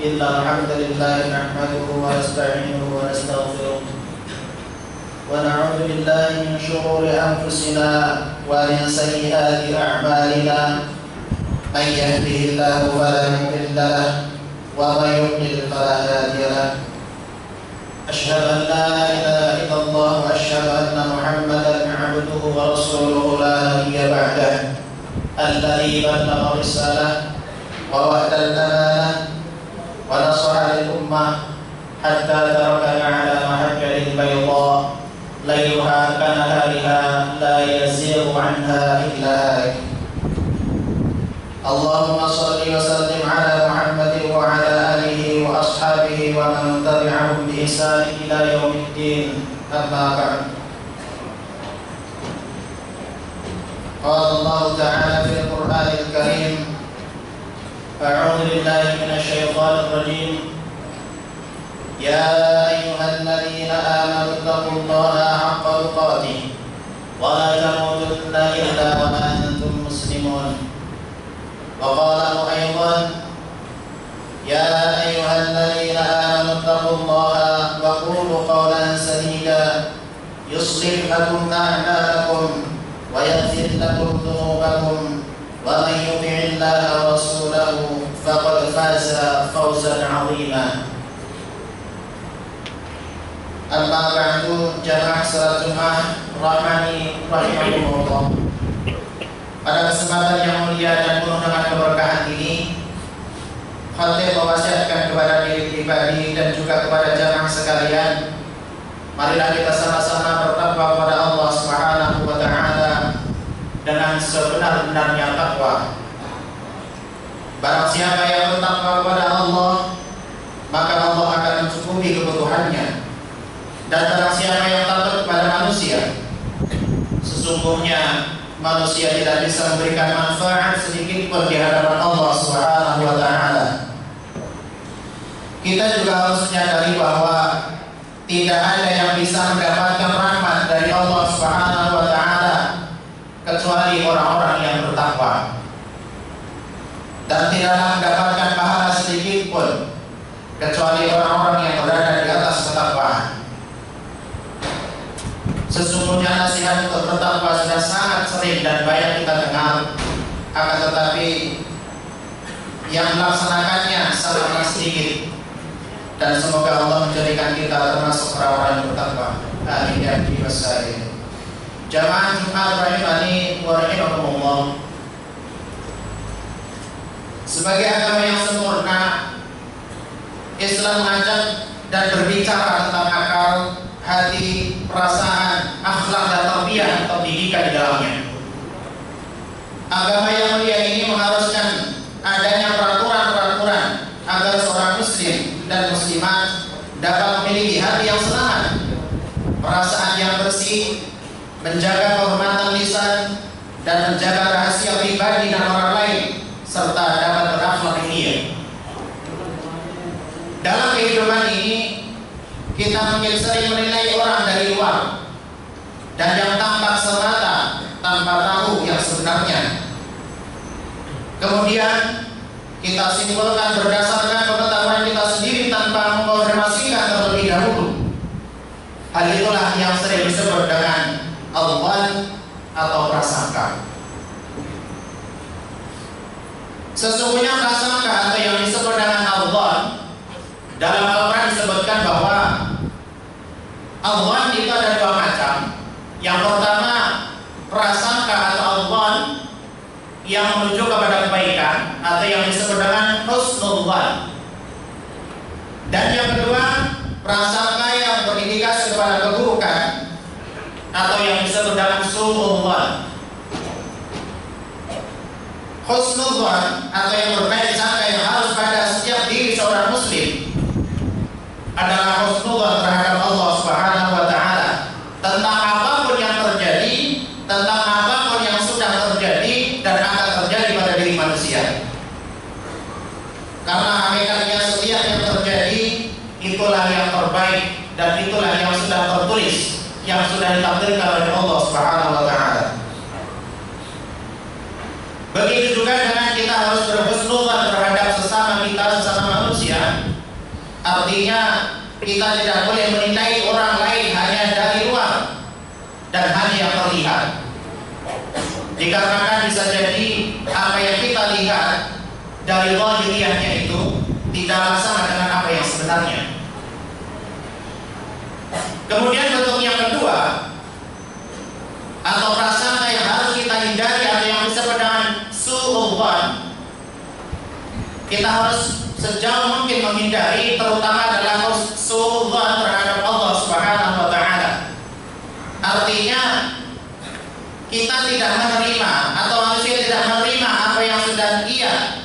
إن الحمد لله نحمده ونستعينه ونستغفره ونعوذ بالله من شرور أنفسنا ومن سيئات أعمالنا من يهده الله فلا مضل له ومن يضلل فلا هادي له أشهد أن لا إله إلا الله وأشهد أن محمدا عبده ورسوله لا نبي بعده الذي بلغ الرسالة ووحد الأمانة ونصح للأمة حتى تركنا على محجة البيضاء ليلها كنهارها لا يزيغ عنها إلا هالك. اللهم صل وسلم على محمد وعلى آله وأصحابه ومن تبعهم بإحسان إلى يوم الدين. أما بعد، قال الله تعالى في القرآن الكريم: أعوذ بالله من الشيطان الرجيم. يا أيها الذين آمنوا اتقوا الله حق تقاته ولا تموتن إلا وأنتم مسلمون. وقال أيضا: يا أيها الذين آمنوا اتقوا الله وقولوا قولا سديدا يصلح لكم أعمالكم ويغفر لكم ذنوبكم ومن يطع الله ورسوله فقد فاز فوزا عظيما. Amma ba'du, jamaah salat Jumat rahmani rahimakumullah. Pada kesempatan yang mulia dan penuh dengan keberkahan ini, khatib mewasiatkan kepada diri pribadi dan juga kepada jamaah sekalian, marilah kita sama-sama bertakwa kepada Allah Subhanahu wa taala dengan sebenar-benarnya takwa. Barang siapa yang bertakwa kepada Allah, maka Allah akan mencukupi kebutuhannya. Dan barang siapa yang takut kepada manusia, sesungguhnya manusia tidak bisa memberikan manfaat sedikit pun di hadapan Allah Subhanahu wa taala. Kita juga harus menyadari bahwa tidak ada yang bisa mendapatkan rahmat dari Allah Subhanahu wa taala kecuali orang-orang yang bertakwa. Dan tidaklah mendapatkan pahala sedikit pun kecuali orang-orang yang berada di atas ketakwaan. Sesungguhnya nasihat untuk bertakwa sudah sangat sering dan banyak kita dengar, akan tetapi yang melaksanakannya sangatlah sedikit. Dan semoga Allah menjadikan kita termasuk orang-orang yang bertakwa. Amin ya rabbal alamin. Jamaah Jumat rahimani wa rahimakumullah. Sebagai agama yang sempurna, Islam mengajak dan berbicara tentang akal, hati, perasaan, akhlak dan tarbiyah atau pendidikan di dalamnya. Agama yang mulia ini mengharuskan adanya peraturan-peraturan agar seorang muslim dan muslimat dapat memiliki hati yang selamat, perasaan yang bersih, menjaga kehormatan lisan dan menjaga rahasia pribadi dan orang lain, serta dapat berakhlak mulia. Dalam kehidupan ini kita mungkin sering menilai orang dari luar dan yang tampak semata tanpa tahu yang sebenarnya. Kemudian kita simpulkan berdasarkan pengetahuan kita sendiri tanpa mengkonfirmasikan terlebih dahulu. Hal itulah yang sering disebut dengan al-dhann atau prasangka. Sesungguhnya prasangka atau yang disebut dengan al-dhann dalam Al-Quran disebutkan bahwa al-dhann itu ada dua macam. Yang pertama, prasangka atau al-dhann yang menuju kepada kebaikan atau yang disebut dengan husnul dhann. Dan yang kedua, prasangka yang berindikasi kepada keburukan atau yang disebut dengan su'ul dhann. Husnul dhann atau yang berbaik sangka yang harus pada setiap diri seorang muslim adalah husnuzan terhadap Allah Subhanahu wa taala tentang apapun yang terjadi, tentang apapun yang sudah terjadi dan akan terjadi pada diri manusia. Karena hakikatnya setiap yang terjadi itulah yang terbaik dan itulah yang sudah tertulis, yang sudah ditakdirkan oleh Allah Subhanahu wa taala. Begitu juga dengan kita harus berhusnuzan terhadap sesama kita, sesama manusia. manusia, artinya kita tidak boleh menilai orang lain hanya dari luar dan hanya yang terlihat. Dikarenakan bisa jadi apa yang kita lihat dari zahiriyahnya itu tidak sama dengan apa yang sebenarnya. Kemudian bentuk yang kedua atau prasangka yang harus kita hindari atau yang disebut dengan su'udzan, kita harus sejauh mungkin menghindari, terutama adalah su'udzan terhadap Allah Subhanahu wa taala. Artinya kita tidak menerima atau manusia tidak menerima apa yang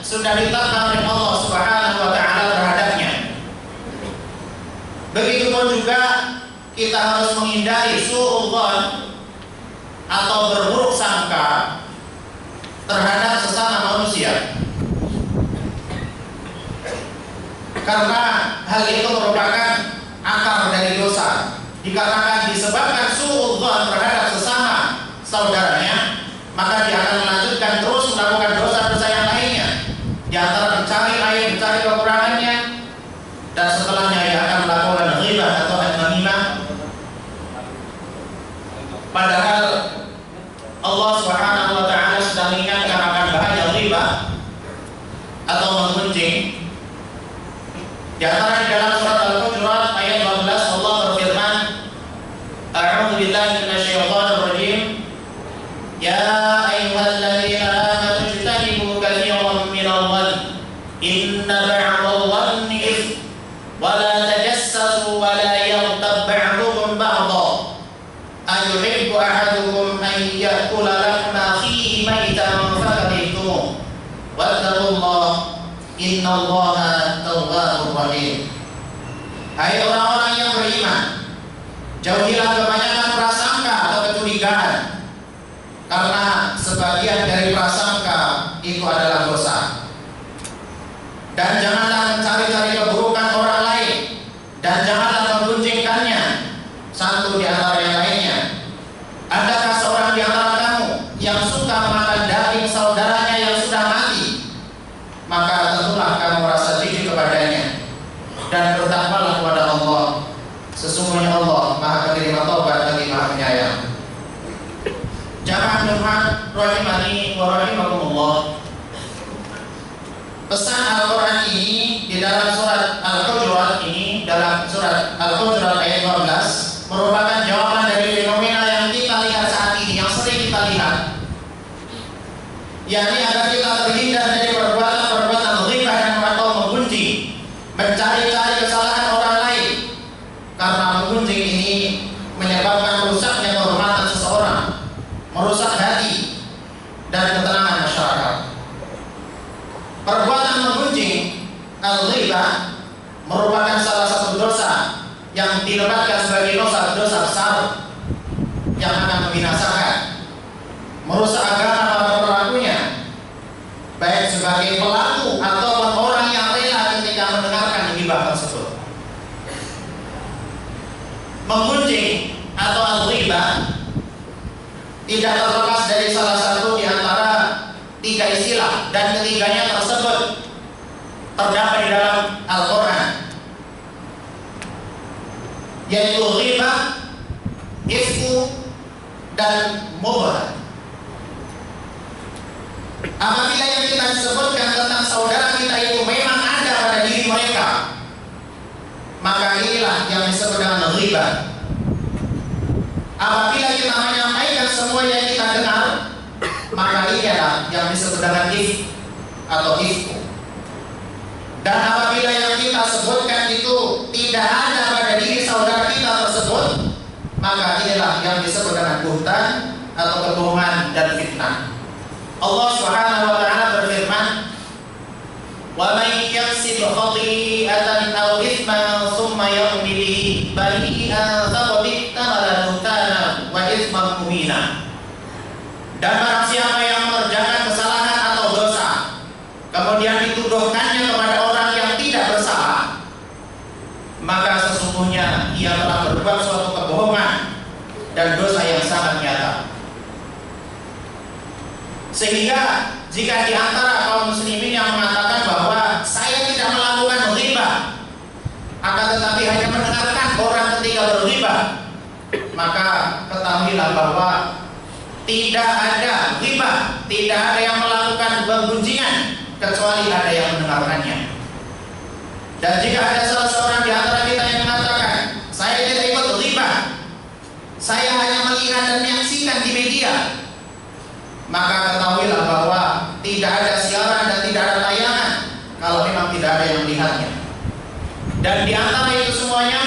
sudah ditetapkan oleh Allah Subhanahu wa taala terhadapnya. Begitupun juga kita harus menghindari su'udzan atau berburuk sangka terhadap sesama manusia, karena hal itu merupakan akar dari dosa. Dikarenakan disebabkan su'udzan terhadap sesama saudaranya, maka dia akan melanjutkan terus melakukan dosa-dosa yang lainnya, di antara mencari aib, mencari kekurangannya, dan setelahnya dia akan melakukan ghibah atau an-namimah. Padahal Allah Subhanahu wa taala sudah mengingatkan akan bahaya ghibah atau menggunjing. Di antara di dalam surat Al-Hujurat ayat 12 Allah berfirman, A'udzu billahi minasyaitonir rajim. Ya ayyuhalladzina amanu ijtanibu katsiran minadh dhanni inna ba'dadh dhanni itsm wa la tajassasu wa la yaghtab ba'dukum ba'dha ayuhibbu ahadukum an ya'kula lahma akhihi maytan fakarihtumuh wattaqullaha innallaha tawwabur rahim. Hai orang-orang yang beriman, jauhilah kebanyakan prasangka atau kecurigaan, karena sebagian dari prasangka itu adalah dosa. Dan janganlah mencari-cari keburukan orang lain, dan janganlah menggunjingkannya satu di antara yang lainnya. Adakah seorang di antara kamu yang suka memakan daging saudaranya yang sudah mati? Maka tentulah kamu merasa jijik kepadanya, dan bertakwalah kepada Allah. Sesungguhnya Allah Maha penerima taubat lagi Maha penyayang. Jamaah Tuhan rahimani wa rahimakumullah. Pesan Al-Quran ini di dalam surat Al-Hujurat ini, dalam surat Al-Hujurat ayat 12, merupakan jawaban dari fenomena yang kita lihat saat ini, yang sering kita lihat, yakni agar kita terhindar dari perbuatan-perbuatan ghibah dan atau menggunjing, mencari-cari kesalahan orang lain, karena menggunjing ini menyebabkan rusaknya kehormatan seseorang, merusak hati dan ketenangan masyarakat. Perbuatan menggunjing al-ghibah merupakan salah satu dosa yang dinobatkan sebagai dosa besar yang akan membinasakan, merusak agama para pelakunya, baik sebagai pelaku ataupun orang yang rela ketika mendengarkan ghibah tersebut. Menggunjing atau al-ghibah tidak terlepas dari salah satu di antara tiga istilah, dan ketiganya tersebut terdapat di dalam Al-Quran, yaitu ghibah, ifku, dan mubah. Apabila yang kita sebutkan tentang saudara kita itu memang ada pada diri mereka, maka inilah yang disebut dengan ghibah. Apabila kita menyampaikan semua yang kita dengar, maka ini adalah yang disebut dengan if atau ifku. Dan apabila yang kita sebutkan itu tidak ada pada diri saudara kita tersebut, maka inilah yang disebut dengan buhtan atau kebohongan dan fitnah. Allah Subhanahu wa taala berfirman, "Wa may yaksib khati'atan aw ithman thumma yarmi bihi bari'an faqad ihtamala buhtanan wa ithman mubina." Dan barang siapa yang mengerjakan kesalahan atau dosa, kemudian dituduhkannya kepada orang yang tidak bersalah, maka sesungguhnya ia telah berbuat suatu kebohongan dan dosa yang sangat nyata. Sehingga jika di antara kaum muslimin yang mengatakan bahwa saya tidak melakukan ghibah akan tetapi hanya mendengarkan orang ketika berghibah, maka ketahuilah bahwa tidak ada ghibah, tidak ada yang melakukan penggunjingan kecuali ada yang mendengarkannya. Dan jika ada salah seorang di antara kita yang mengatakan, saya tidak ikut ghibah, saya hanya melihat dan menyaksikan di media, maka ketahuilah bahwa tidak ada siaran dan tidak ada tayangan kalau memang tidak ada yang melihatnya. Dan di antara itu semuanya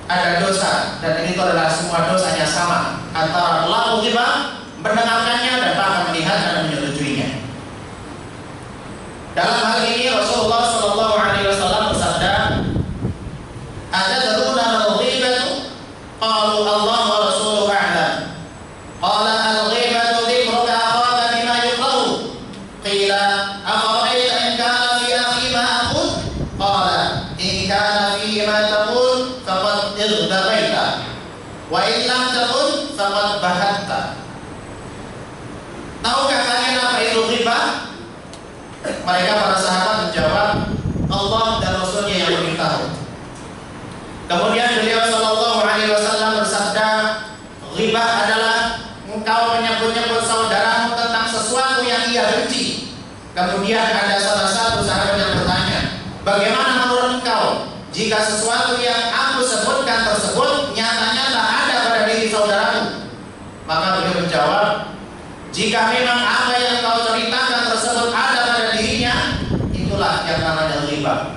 ada dosa, dan ini adalah semua dosanya sama, antara melakukan ghibah, mendengarkannya, dan bahkan melihat dan menyetujuinya. Dalam hal ini Rasulullah Shallallahu Alaihi Wasallam bersabda, "Atadruna mal ghibatu? Qalu Allah wa Rasuluhu a'lam. Qala al-ghibatu dzikruka akhaka bima yukrahu. Qila afara'aita in kana fi akhi ma aqul? Qala in kana fi ma taqul faqad ightabaita, wa in lam taqul faqad bahatta." Tahukah kalian apa itu ghibah? Mereka para sahabat menjawab, Allah dan Rasulnya yang lebih tahu. Kemudian beliau Shallallahu Alaihi Wasallam bersabda, ghibah adalah engkau menyebut-nyebut saudaramu tentang sesuatu yang ia benci. Kemudian ada salah satu sahabat yang bertanya, bagaimana menurut engkau jika sesuatu yang aku sebutkan tersebut nyata-nyata ada pada diri saudaramu? Maka beliau menjawab, jika memang apa yang kau ceritakan tersebut ada pada dirinya, itulah yang namanya ghibah.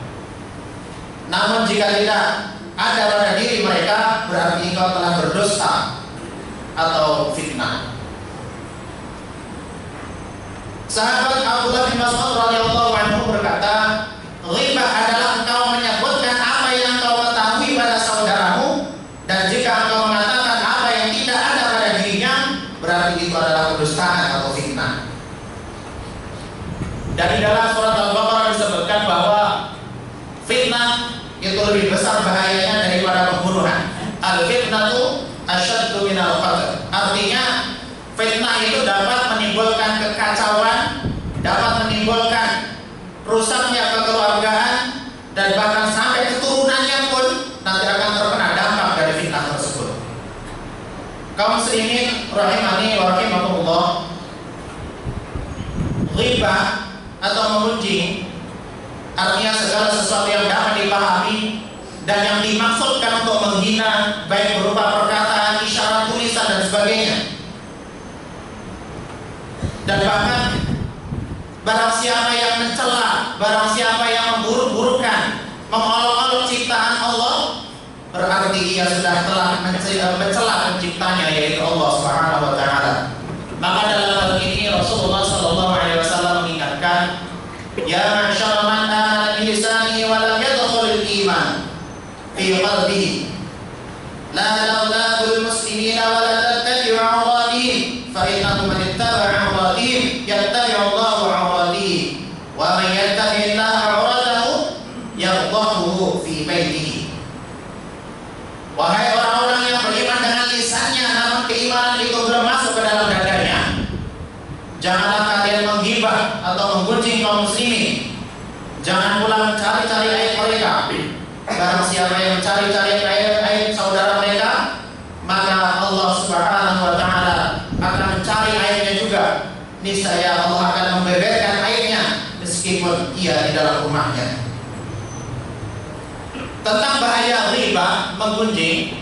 Namun jika tidak ada pada diri mereka, berarti engkau telah berdusta atau fitnah. Sahabat Abdullah bin Mas'ud radhiyallahu anhu berkata, ghibah adalah engkau menyebutkan apa yang engkau ketahui pada saudaramu, dan jika engkau mengatakan apa yang tidak ada pada dirinya, berarti itu adalah kedustaan atau fitnah. Dari dalam surat Al-Baqarah disebutkan bahwa fitnah itu lebih besar bahayanya daripada pembunuhan. Al-fitnatu asyaddu minal qatl. Artinya fitnah itu dapat menimbulkan kekacauan, dapat menimbulkan rusaknya kekeluargaan, dan bahkan sampai keturunannya pun nanti akan terkena dampak dari fitnah tersebut. Kaum muslimin rahimani wa rahimakumullah, ghibah atau memuji artinya segala sesuatu yang dapat dipahami dan yang dimaksudkan untuk menghina, baik berupa perkataan, isyarat, tulisan, dan sebagainya. Dan bahkan barang siapa yang mencela, barang siapa yang memburuk-burukkan, mengolok-olok ciptaan Allah, berarti ia sudah telah mencela penciptanya, yaitu Allah Subhanahu wa taala. Maka dalam hal ini Rasulullah sallallahu alaihi wasallam mengingatkan, ya ma'syara man amana bi lisanihi wa lam yadkhulul iman fi qalbihi, la taghlabul muslimina wa la tattabi'u 'awratihim, fa innahu man ittaba'a 'awratihim yattabi'u Allahu 'awratihi, wa man yattabi' Allaha 'awratahu yadhhahu fi baitihi. Wahai orang-orang yang beriman dengan lisannya, namun keimanan itu belum masuk ke dalam dadanya, janganlah kalian menghibah atau menggunjing kaum muslimin. Jangan pula mencari-cari aib mereka. Barang siapa yang mencari-cari aib saudara mereka, maka Allah Subhanahu wa taala akan mencari aibnya juga. Niscaya Allah akan membeberkan aibnya meskipun ia di dalam rumahnya. Tentang bahaya ghibah, menggunjing,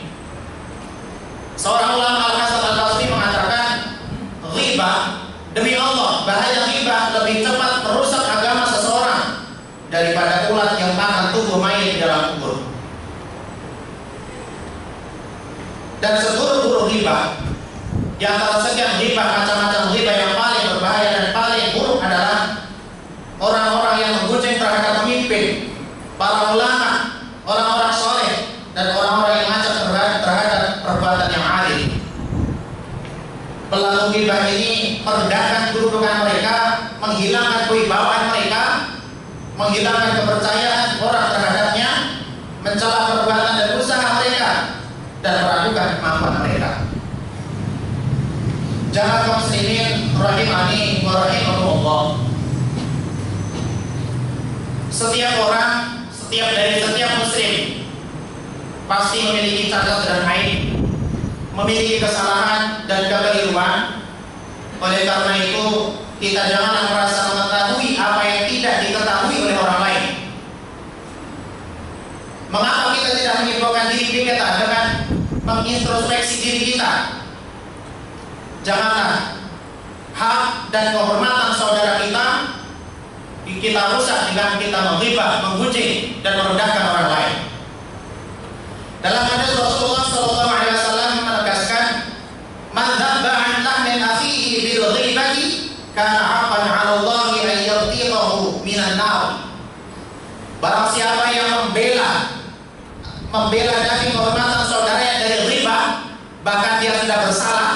seorang ulama Al-Hasan Al-Basri mengatakan, ghibah, demi Allah, bahaya ghibah lebih cepat merusak agama seseorang daripada ulat yang makan tubuh mayat di dalam kubur. Dan seburuk-buruk ghibah, di antara sekian ghibah, macam-macam ghibah yang paling berbahaya dan paling buruk adalah orang-orang yang menggunjing terhadap pemimpin, para ulama, orang-orang soleh, dan orang-orang yang ngajak terhadap perbuatan yang adil. Pelaku ghibah ini merendahkan kedudukan mereka, menghilangkan kewibawaan mereka, menghilangkan kepercayaan orang terhadapnya, mencela perbuatan dan usaha mereka, dan meragukan kemampuan mereka. Jamaah kaum muslimin rahimani wa rahimakumullah, setiap orang dari setiap muslim pasti memiliki cacat dan aib, memiliki kesalahan dan kekeliruan. Oleh karena itu, kita janganlah merasa mengetahui apa yang tidak diketahui oleh orang lain. Mengapa kita tidak menyibukkan diri kita dengan mengintrospeksi diri kita? Janganlah hak dan kehormatan saudara kita rusak dengan kita menghibah, menghujing dan merendahkan orang lain. Dalam hadis Rasulullah SAW menegaskan, "Man dzabba an lahmin akhihi bil ghibati kana 'haqqan 'ala Allah an yartiqahu minan nar." Barang siapa yang membela daging kehormatan saudaranya dari ghibah, bahkan dia sudah bersalah,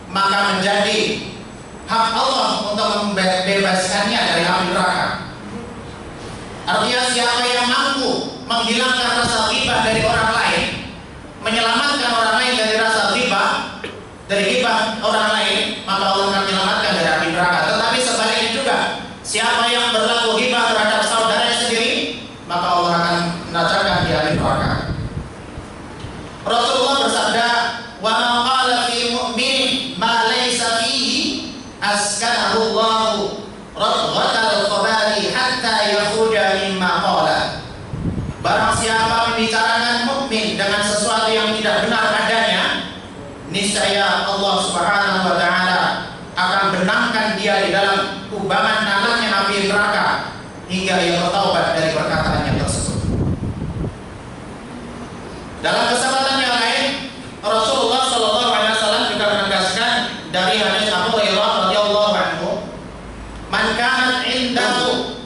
maka menjadi hak Allah untuk membebaskannya dari api neraka. Artinya siapa yang mampu menghilangkan rasa ghibah dari orang lain, menyelamatkan orang lain dari rasa ghibah, dari ghibah orang lain, maka Allah akan menyelamatkan dari api neraka. Tetapi sebaliknya juga, siapa yang berlaku ghibah terhadap saudaranya sendiri, maka Allah akan menancapkan di api neraka. Rasulullah bersabda, "Wa man qala fi mu'min ma laysa fihi askanahu Allahu radghatal qabali hatta yakhruja mimma qala." Barang siapa membicarakan mukmin dengan sesuatu yang tidak benar adanya, niscaya Allah Subhanahu wa taala akan benamkan dia di dalam kubangan nanahnya api neraka hingga ia bertaubat dari perkataannya tersebut. Dalam kesempatan yang lain, Rasulullah SAW juga menegaskan dari hadis Abu Hurairah radhiyallahu anhu, "Man kanat indahu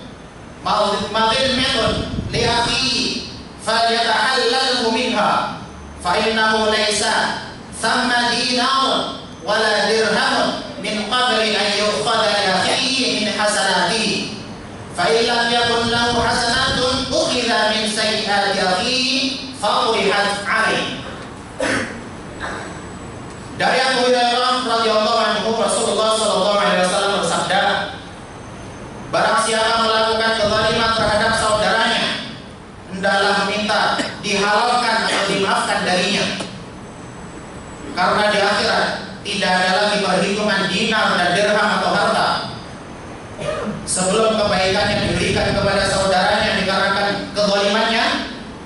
madhimmatun li akhihi falyatahallalhu minha fa innahu laysa thamma dinarun wala dirhamun min qabli an yukhadha li akhihi min hasanatihi fa in lam yakun lahu hasanatun ukhidha min sayyiati akhihi fa'urihat 'alaihi." Dari Abu Hurairah radhiyallahu anhu, Rasulullah SAW bersabda, barang siapa melakukan kezaliman terhadap saudaranya, hendaklah meminta dihalalkan atau dimaafkan darinya, karena di akhirat tidak ada lagi perhitungan dinar dan dirham atau harta. Sebelum kebaikan yang diberikan kepada saudaranya dikarenakan kezalimannya,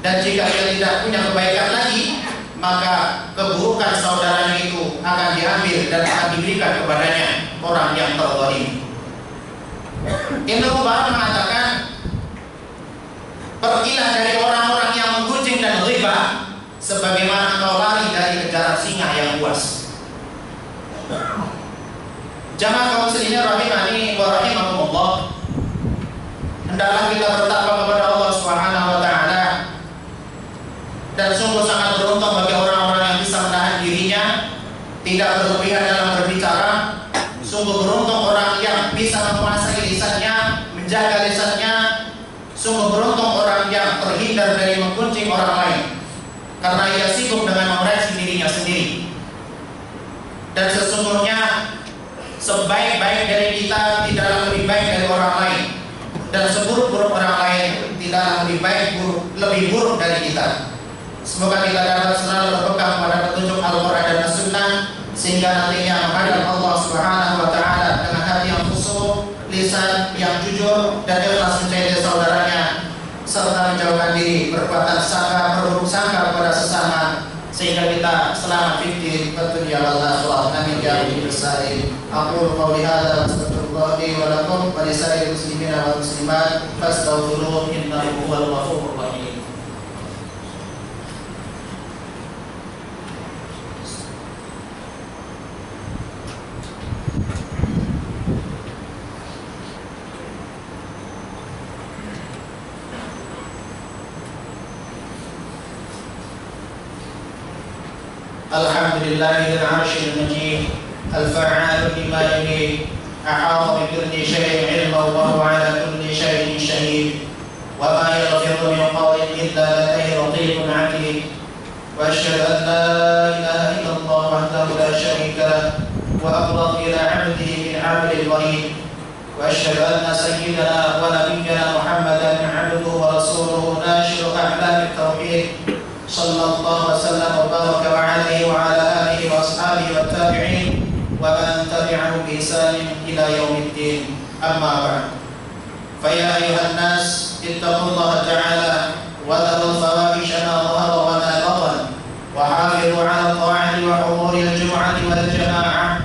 dan jika ia tidak punya kebaikan lagi, maka keburukan saudaranya itu akan diambil dan akan diberikan kepadanya orang yang terzalim. Ibnu Mubarak mengatakan, pergilah dari orang-orang yang menggunjing dan ghibah, sebagaimana engkau lari dari kejaran singa yang buas. Jamaah kaum muslimin rahimani wa rahimakumullah, hendaklah kita bertakwa kepada Allah Subhanahu wa taala. Dan sungguh sangat beruntung bagi orang-orang yang bisa menahan dirinya, tidak berlebihan dalam berbicara. Sungguh beruntung orang yang bisa menguasai lisannya, menjaga lisannya. Sungguh beruntung orang yang terhindar dari menggunjing orang lain, karena ia sibuk dengan memeriksa dirinya sendiri. Dan sesungguhnya sebaik-baik dari kita tidaklah lebih baik dari orang lain, dan seburuk-buruk orang lain tidaklah lebih buruk dari kita. Semoga kita dapat selalu berpegang pada petunjuk Al-Quran dan As-Sunnah, sehingga nantinya menghadap Allah Subhanahu wa taala dengan hati yang khusyuk, lisan yang jujur dan ikhlas mencintai saudaranya, serta menjauhkan diri perbuatan sangka, berburuk sangka kepada sesama, sehingga kita selamat fikir dunia wal akhirah. Amin ya rabbal alamin. Aqulu qawli hadza wa astaghfirullah li wa lakum wa li sa'iril muslimina wal muslimat fastaghfiruhu innahu huwal ghafurur rahim. Alhamdulillahi al-'arshil majid, al-fa'al lima yurid, ahata bi kulli shay'in 'ilman wa huwa 'ala kulli shay'in shahid, wa ma yaghfiru min qawlin illa ladayhi raqibun 'atid. Wa asyhadu an la ilaha illallah wahdahu la syarika lahu wa aqrab ila 'abdihi min 'abdil gharib. Wa asyhadu anna sayyidana wa nabiyyana Muhammadan 'abduhu wa rasuluhu ورسوله ناشر أحلام التوحيد صلى الله وسلم وبارك عليه وعلى آله وأصحابه والتابعين ومن تبعهم بإحسان إلى يوم الدين. أما بعد، فيا أيها الناس اتقوا الله تعالى وذروا الفواحش ما ظهر وما بطن، وحافظوا على الطاعة وحضور الجمعة والجماعة،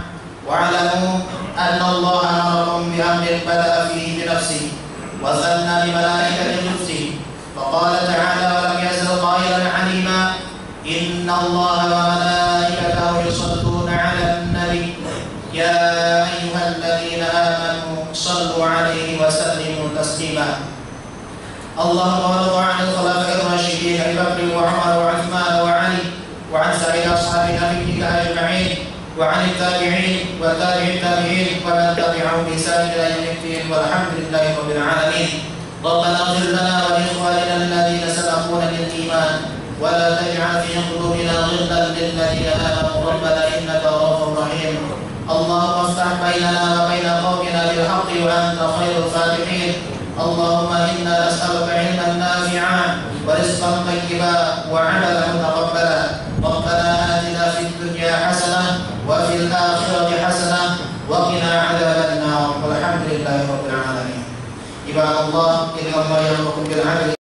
واعلموا أن الله أمركم بأمر بدأ فيه بنفسه وثنى بملائكة قدسه، فقال تعالى: ولم يزل قائلا عليما: إن الله وملائكته يصلون على النبي يا أيها الذين آمنوا صلوا عليه وسلموا تسليما. اللهم وارض عن الخلفاء الراشدين أبي بكر وعمر وعثمان وعلي وعن سائر أصحاب نبيك أجمعين، وعن التابعين وتابع التابعين ومن تبعهم بإحسان إلى يوم الدين، والحمد لله رب العالمين. ربنا اغفر لنا ولإخواننا الذين سبقونا بالإيمان، ولا تجعل في قلوبنا غلا للذين آمنوا ربنا إنك رؤوف رحيم. اللهم افتح بيننا وبين قومنا بالحق وأنت خير الفاتحين. اللهم إنا نسألك علما نافعا ورزقا طيبا وعملا متقبلا. ربنا آتنا في الدنيا حسنة وفي الآخرة حسنة وقنا عذاب النار، والحمد لله رب العالمين. عباد الله، إن الله يأمركم بالعدل